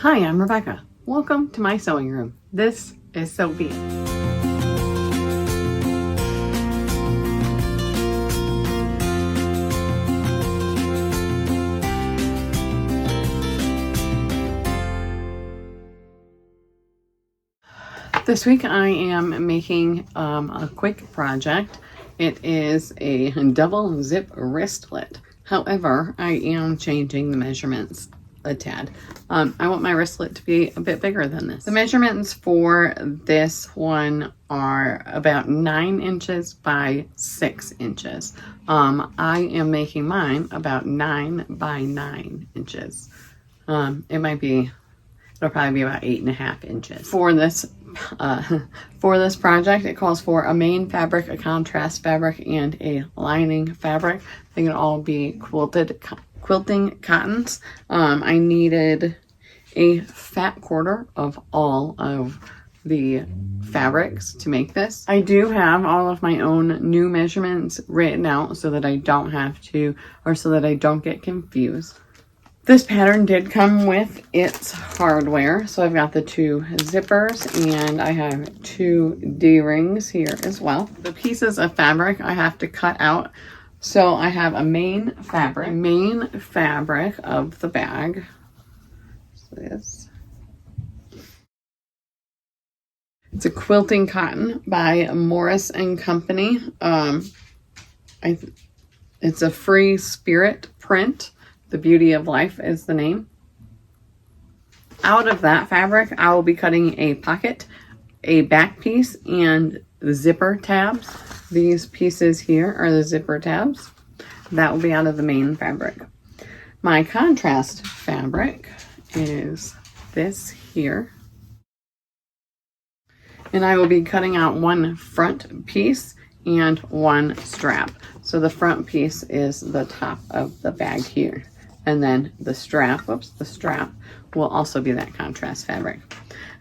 Hi, I'm Rebecca. Welcome to my sewing room. This is Sophie. This week I am making a quick project. It is a double zip wristlet. However, I am changing the measurements a tad. I want my wristlet to be a bit bigger than this. The measurements for this one are about 9 inches by 6 inches. I am making mine about 9 by 9 inches. It'll probably be about 8.5 inches. For this project, it calls for a main fabric, a contrast fabric, and a lining fabric. They can all be quilting cottons. I needed a fat quarter of all of the fabrics to make this. I do have all of my own new measurements written out so that I don't have to, or so that I don't get confused. This pattern did come with its hardware. So I've got the 2 zippers and I have 2 D-rings here as well. The pieces of fabric I have to cut out. So I have a main fabric of the bag. So it's a quilting cotton by Morris and Company. It's a free spirit print. The Beauty of Life is the name. Out of that fabric, I will be cutting a pocket, a back piece, and the zipper tabs. These pieces here are the zipper tabs. That will be out of the main fabric. My contrast fabric is this here. And I will be cutting out one front piece and one strap. So the front piece is the top of the bag here. And then the strap will also be that contrast fabric.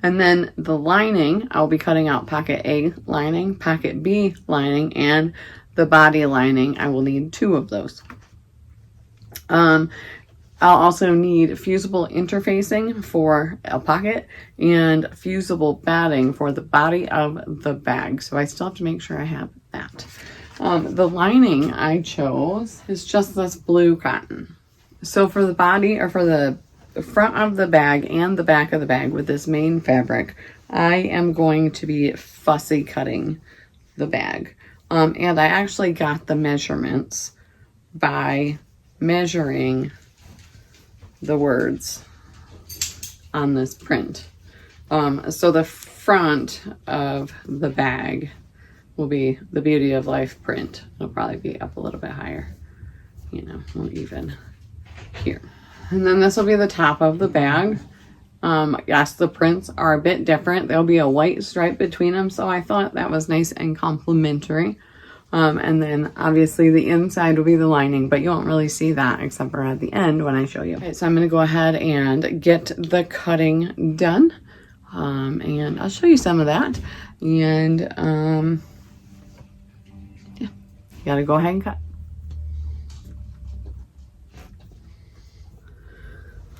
And then the lining, I'll be cutting out pocket A lining, pocket B lining, and the body lining. I will need 2 of those. I'll also need fusible interfacing for a pocket and fusible batting for the body of the bag. So I still have to make sure I have that. The lining I chose is just this blue cotton. So for the body, or for the front of the bag and the back of the bag with this main fabric, I am going to be fussy cutting the bag. And I actually got the measurements by measuring the words on this print. So the front of the bag will be the Beauty of Life print. It'll probably be up a little bit higher, won't even here. And then this will be the top of the bag. Yes, the prints are a bit different. There'll be a white stripe between them, so I thought that was nice and complimentary. And then obviously the inside will be the lining, but you won't really see that except for at the end when I show you. Okay, so I'm going to go ahead and get the cutting done. And I'll show you some of that. And yeah, you gotta go ahead and cut.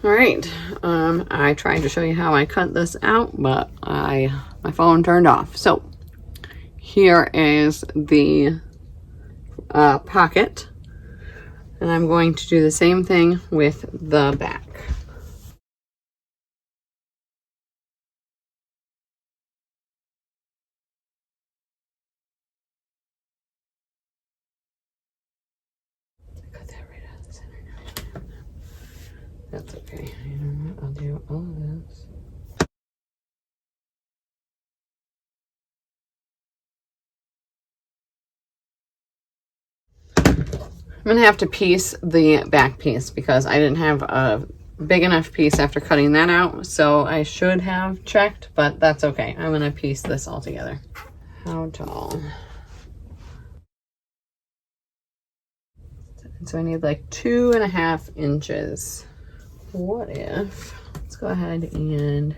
All right, I tried to show you how I cut this out, but my phone turned off. So here is the pocket, and I'm going to do the same thing with the back. Cut that right out of the center now. That's okay. You know what? I'll do all of this. I'm going to have to piece the back piece because I didn't have a big enough piece after cutting that out. So I should have checked, but that's okay. I'm going to piece this all together. How tall? So I need like 2.5 inches. What if, let's go ahead and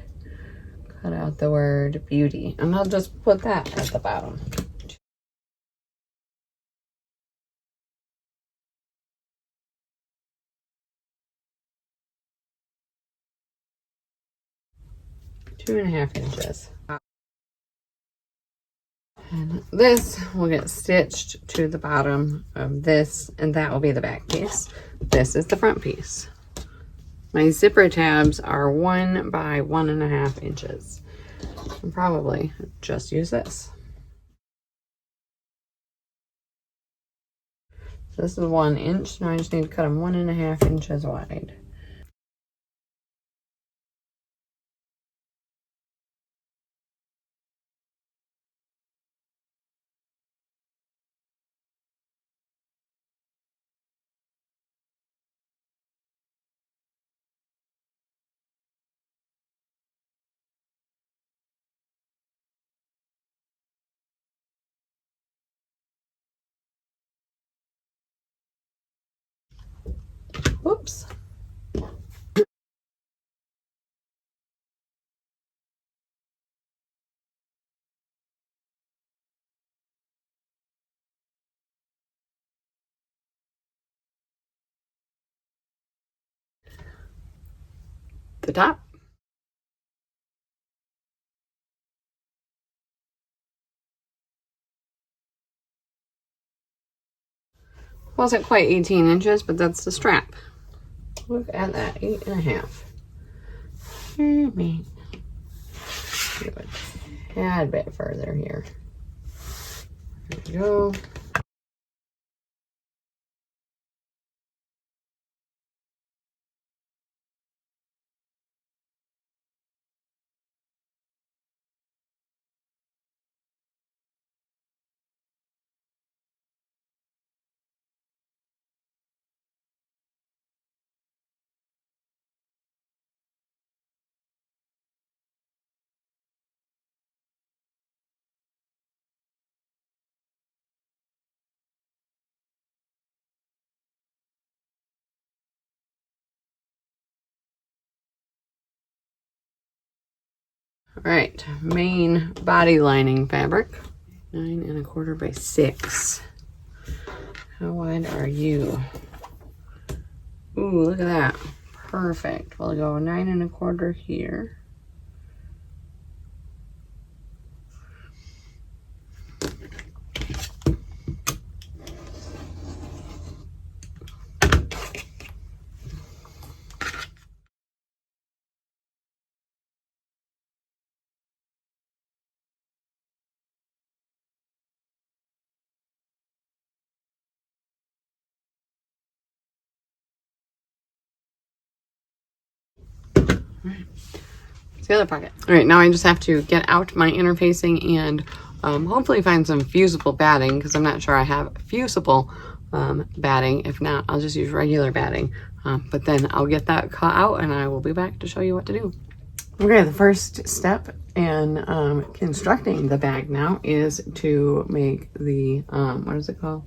cut out the word beauty, and I'll just put that at the bottom. 2.5 inches. And this will get stitched to the bottom of this, and that will be the back piece. This is the front piece. My zipper tabs are 1 by 1.5 inches. I'll probably just use this. So this is 1 inch. Now I just need to cut them 1.5 inches wide. Whoops. The top. Wasn't quite 18 inches, but that's the strap. Look at that, 8.5. Maybe go a tad bit further here. There we go. All right, main body lining fabric, 9.25 by 6. How wide are you? Ooh, look at that. Perfect. We'll go 9.25 here. It's the other pocket. All right, now I just have to get out my interfacing and hopefully find some fusible batting, because I'm not sure I have fusible batting. If not, I'll just use regular batting. But then I'll get that cut out and I will be back to show you what to do. Okay, the first step in constructing the bag now is to make the, what is it called?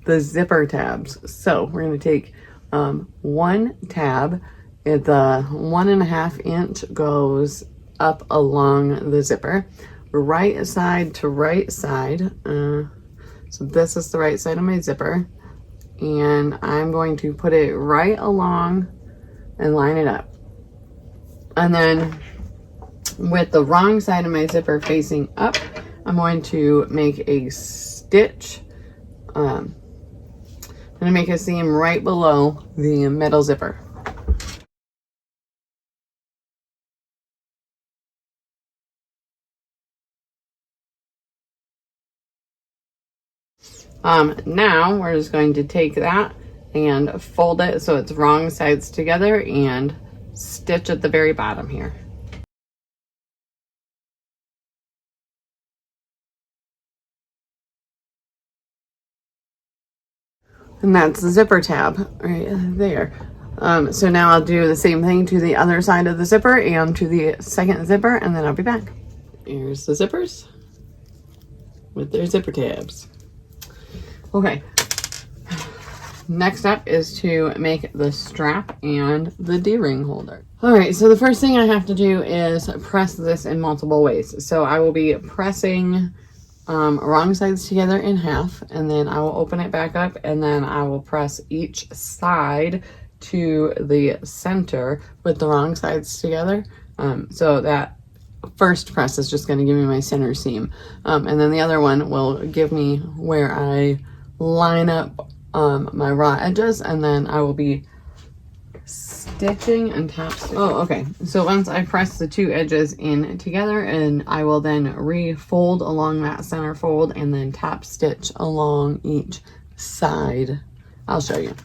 The zipper tabs. So we're going to take one tab. The 1.5 inch goes up along the zipper, right side to right side. So this is the right side of my zipper, and I'm going to put it right along and line it up. And then with the wrong side of my zipper facing up, I'm going to make a stitch. I'm going to make a seam right below the middle zipper. Now we're just going to take that and fold it so it's wrong sides together and stitch at the very bottom here. And that's the zipper tab right there. So now I'll do the same thing to the other side of the zipper and to the second zipper, and then I'll be back. Here's the zippers with their zipper tabs. Okay, next up is to make the strap and the D-ring holder. All right, so the first thing I have to do is press this in multiple ways. So I will be pressing wrong sides together in half, and then I will open it back up, and then I will press each side to the center with the wrong sides together, so that first press is just going to give me my center seam. And then the other one will give me where I line up my raw edges, and then I will be stitching and top stitching. Oh, okay. So once I press the two edges in together, and I will then refold along that center fold and then top stitch along each side. I'll show you.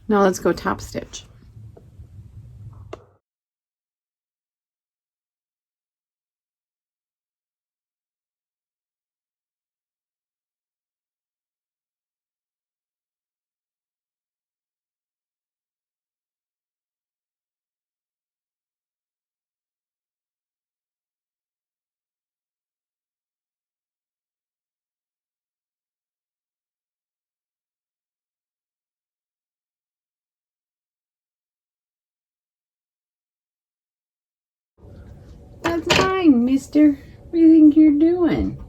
Now let's go top stitch. That's fine, mister. What do you think you're doing?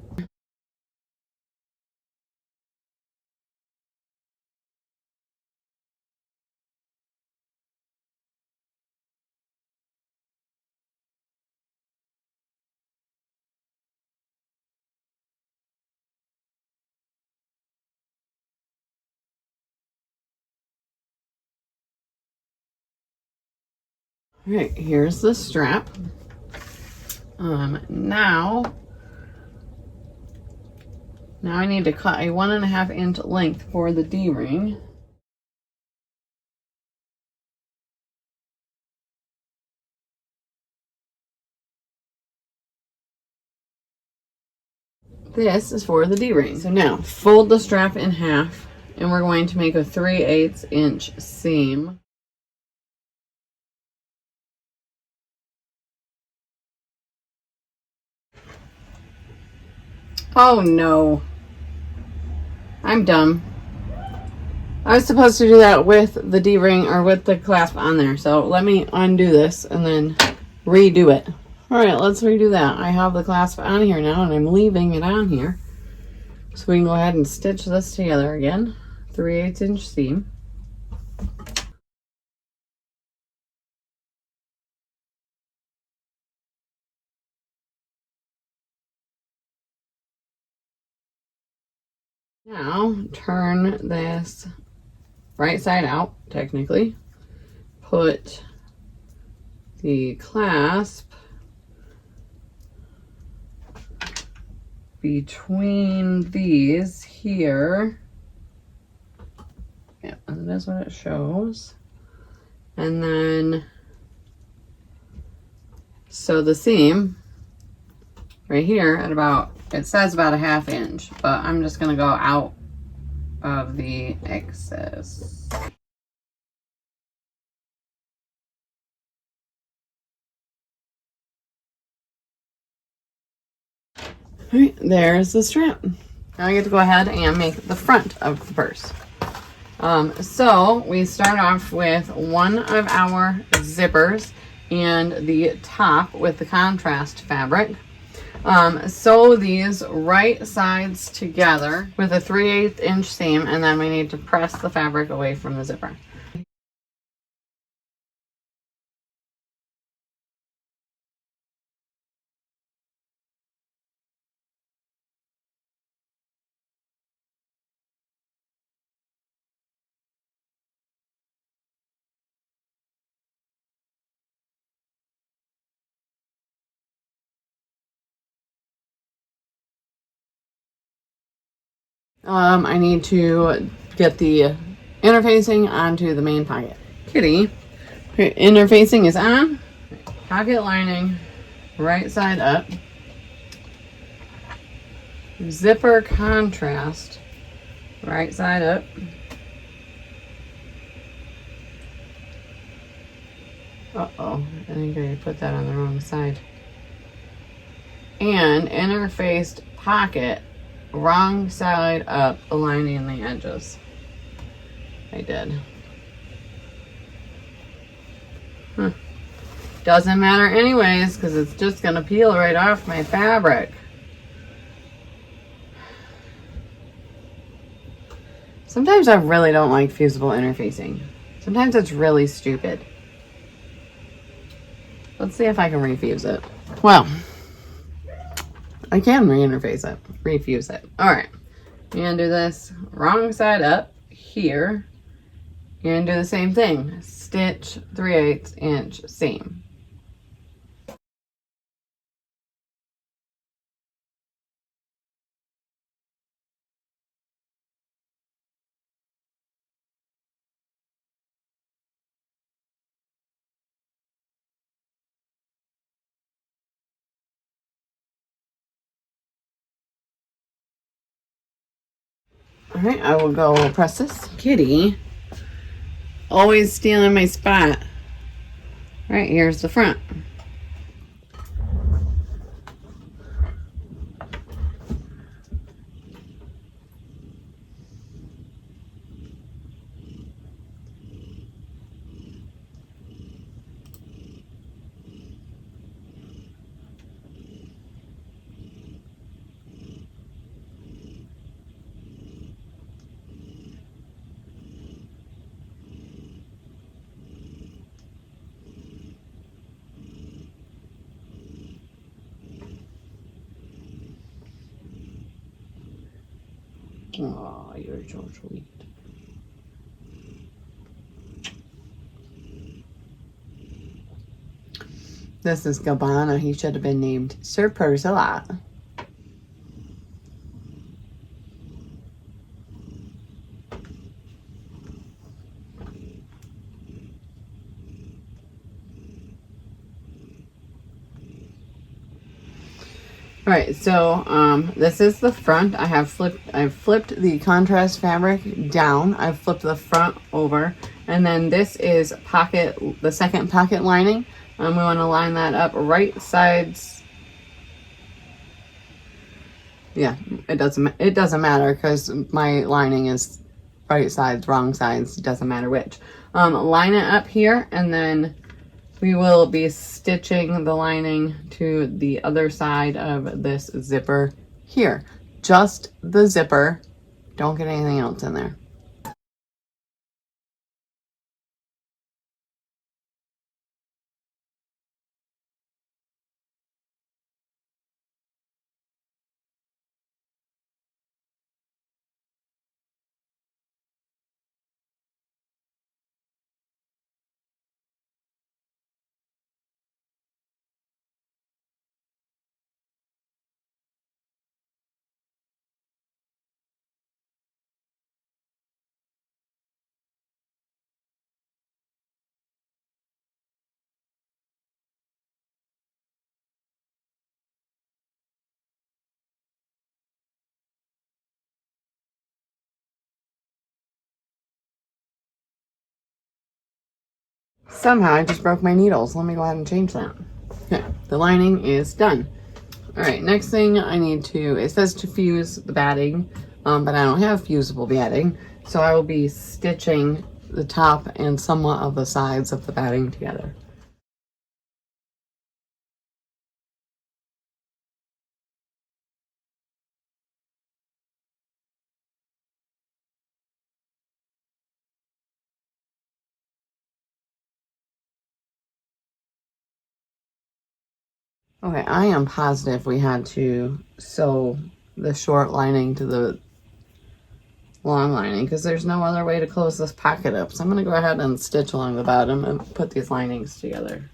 All right, here's the strap. Now I need to cut a 1.5 inch length for the D-ring. This is for the D-ring. So now fold the strap in half, and we're going to make a 3/8 inch seam. Oh no, I'm dumb. I was supposed to do that with the D-ring or with the clasp on there. So let me undo this and then redo it. All right, let's redo that. I have the clasp on here now, and I'm leaving it on here. So we can go ahead and stitch this together again. 3/8 inch seam. Now turn this right side out, technically. Put the clasp between these here. Yeah, and that's what it shows. And then, so the seam right here at about, it says about 1/2 inch, but I'm just gonna go out of the excess. All right, there's the strap. Now I get to go ahead and make the front of the purse. So we start off with one of our zippers, and the top with the contrast fabric. Sew these right sides together with a 3/8 inch seam, and then we need to press the fabric away from the zipper. I need to get the interfacing onto the main pocket. Kitty, okay, interfacing is on. Pocket lining, right side up. Zipper contrast, right side up. Uh-oh, I think I put that on the wrong side. And interfaced pocket, wrong side up, aligning the edges. I did. Doesn't matter anyways, because it's just gonna peel right off my fabric. Sometimes I really don't like fusible interfacing. Sometimes it's really stupid. Let's see if I can refuse it. Well, I can refuse it. All right, you're gonna do this wrong side up here. You're gonna do the same thing. Stitch 3/8 inch seam. All right, I will go press this. Kitty, always stealing my spot. All right, here's the front. Oh, you're so sweet. This is Gabbana. He should have been named Sir Purse-a-Lot. All right, so this is the front. I've flipped the contrast fabric down. I've flipped the front over, and then this is the second pocket lining. We want to line that up right sides. Yeah, it doesn't matter because my lining is right sides, wrong sides. Doesn't matter which. Line it up here, and then we will be stitching the lining to the other side of this zipper here. Just the zipper. Don't get anything else in there. Somehow I just broke my needles. Let me go ahead and change that. Okay, the lining is done. All right, next thing I need to, it says to fuse the batting, but I don't have fusible batting. So I will be stitching the top and somewhat of the sides of the batting together. Okay, I am positive we had to sew the short lining to the long lining because there's no other way to close this pocket up. So I'm going to go ahead and stitch along the bottom and put these linings together.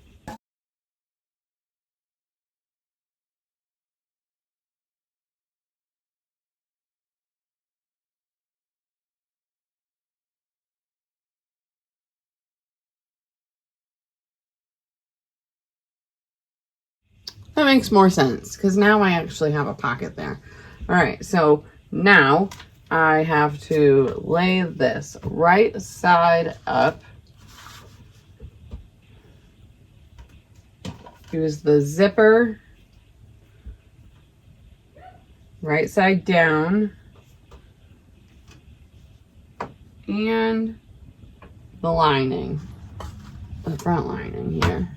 That makes more sense because now I actually have a pocket there. All right, so now I have to lay this right side up. Use the zipper right side down and the lining, the front lining here.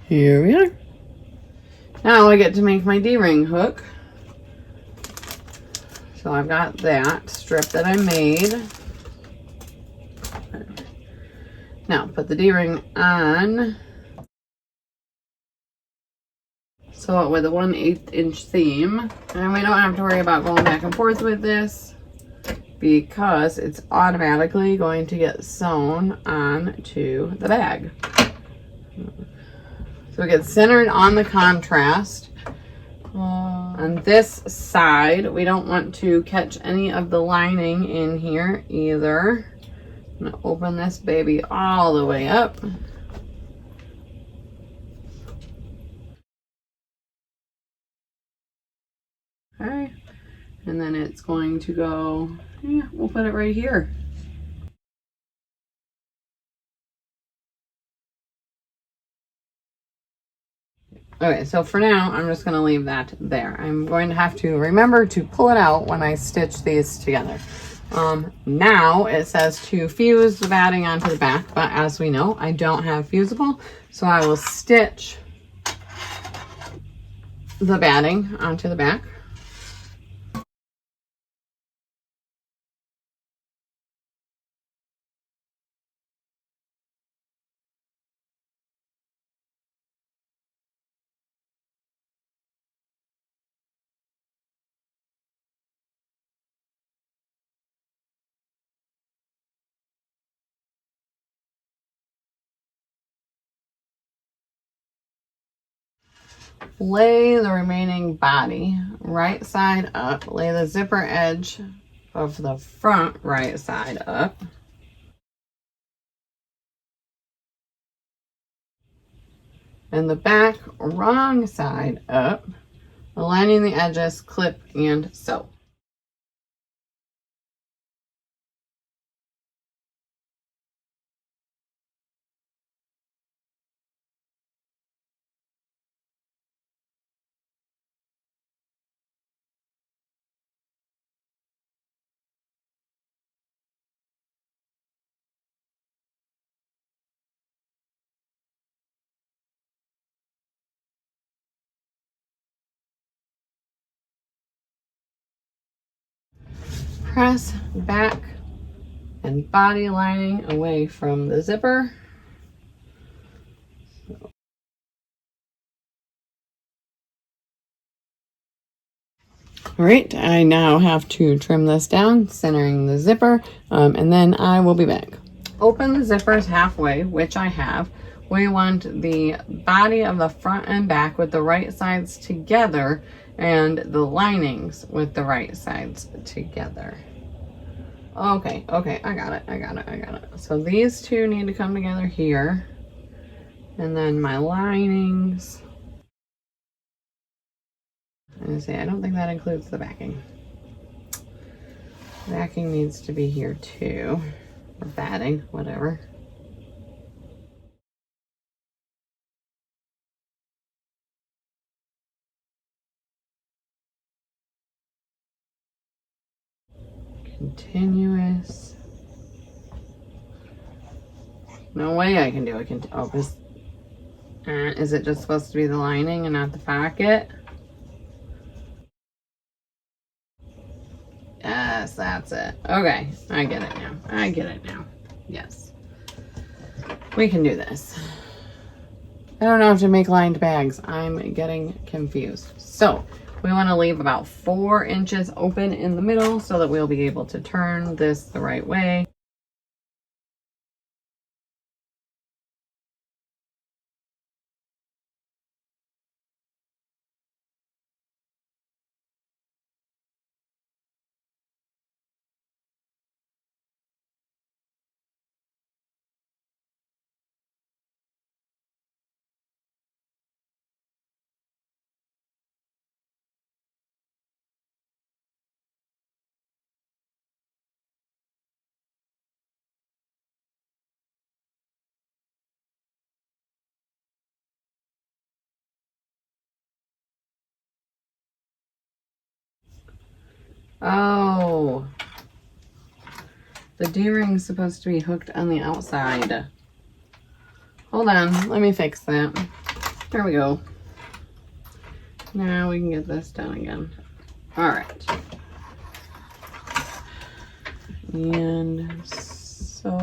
Here we are. Now I get to make my D-ring hook. So I've got that strip that I made. Now put the D-ring on. Sew it with a 1/8 inch seam. And we don't have to worry about going back and forth with this because it's automatically going to get sewn onto the bag. So it gets centered on the contrast. On this side, we don't want to catch any of the lining in here either. I'm gonna open this baby all the way up. Okay, and then it's going to go, yeah, we'll put it right here. Okay, so for now, I'm just gonna leave that there. I'm going to have to remember to pull it out when I stitch these together. Now it says to fuse the batting onto the back, but as we know, I don't have fusible, so I will stitch the batting onto the back. Lay the remaining body right side up. Lay the zipper edge of the front right side up. And the back wrong side up. Aligning the edges, clip and sew. Press back and body lining away from the zipper. All right, I now have to trim this down, centering the zipper, and then I will be back. Open the zippers halfway, which I have. We want the body of the front and back with the right sides together and the linings with the right sides together. Okay, I got it. So these two need to come together here. And then my linings. I don't think that includes the backing. Backing needs to be here too, or batting, whatever. Continuous. No way I can do it. Oh, this, is it just supposed to be the lining and not the pocket? Yes, that's it. Okay, I get it now. I get it now. Yes. We can do this. I don't know if to make lined bags. I'm getting confused. So we want to leave about 4 inches open in the middle so that we'll be able to turn this the right way. Oh, the D-ring is supposed to be hooked on the outside. Hold on, let me fix that. There we go. Now we can get this done again. All right. And so,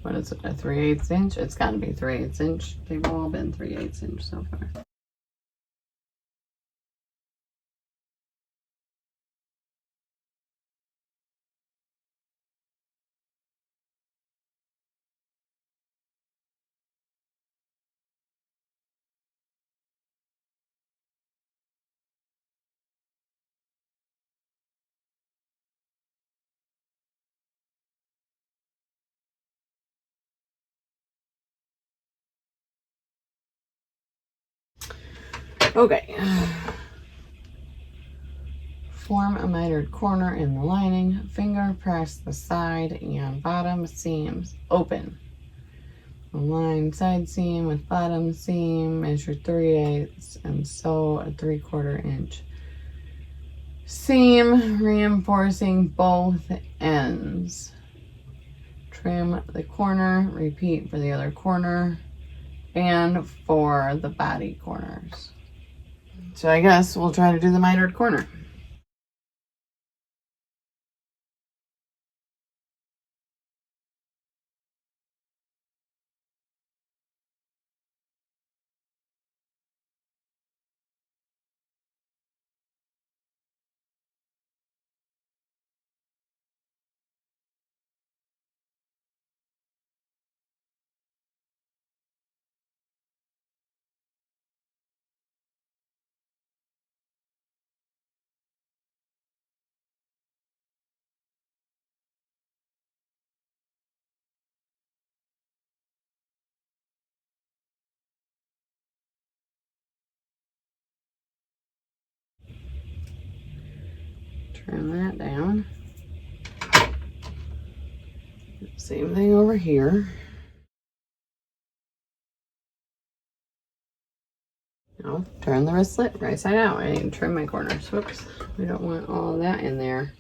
what is it, a 3/8 inch? It's got to be 3/8 inch. They've all been 3/8 inch so far. Okay. Form a mitered corner in the lining. Finger press the side and bottom seams open. Align side seam with bottom seam. Measure 3/8 and sew a 3/4 inch seam, reinforcing both ends. Trim the corner. Repeat for the other corner and for the body corners. So I guess we'll try to do the mitered corner. Turn that down. Same thing over here. Now turn the wristlet right side out. I need to trim my corners. Whoops. We don't want all of that in there.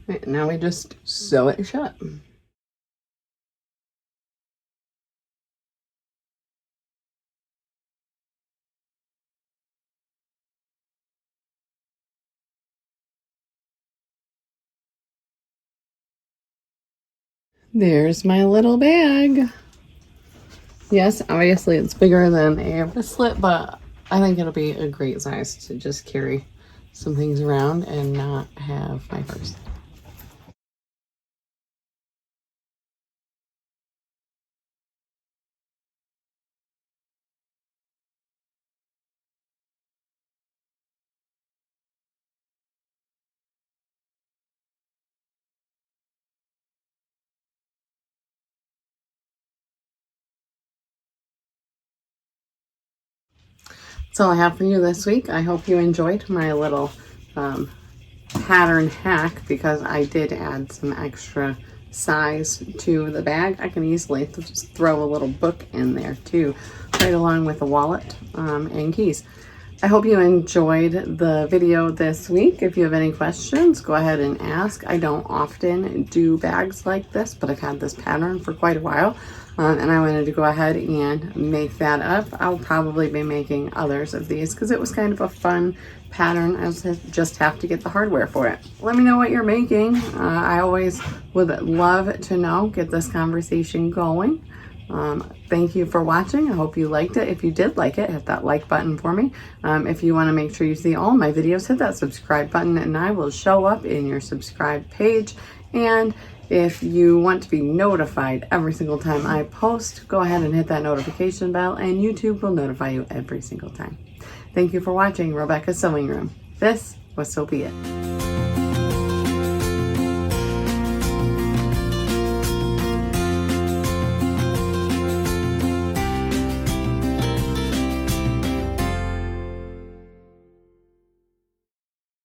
Right, now we just sew it shut. There's my little bag. Yes, obviously it's bigger than a wristlet, but I think it'll be a great size to just carry some things around and not have my purse. That's all I have for you this week. I hope you enjoyed my little pattern hack because I did add some extra size to the bag. I can easily just throw a little book in there too, right along with a wallet and keys. I hope you enjoyed the video this week. If you have any questions, go ahead and ask. I don't often do bags like this, but I've had this pattern for quite a while. And I wanted to go ahead and make that up. I'll probably be making others of these because it was kind of a fun pattern. I just have to get the hardware for it. Let me know what you're making. I always would love to know, get this conversation going. Thank you for watching. I hope you liked it. If you did like it, hit that like button for me. If you want to make sure you see all my videos, hit that subscribe button and I will show up in your subscribe page. And if you want to be notified every single time I post, go ahead and hit that notification bell and YouTube will notify you every single time. Thank you for watching Rebecca's Sewing Room. This was So Be It.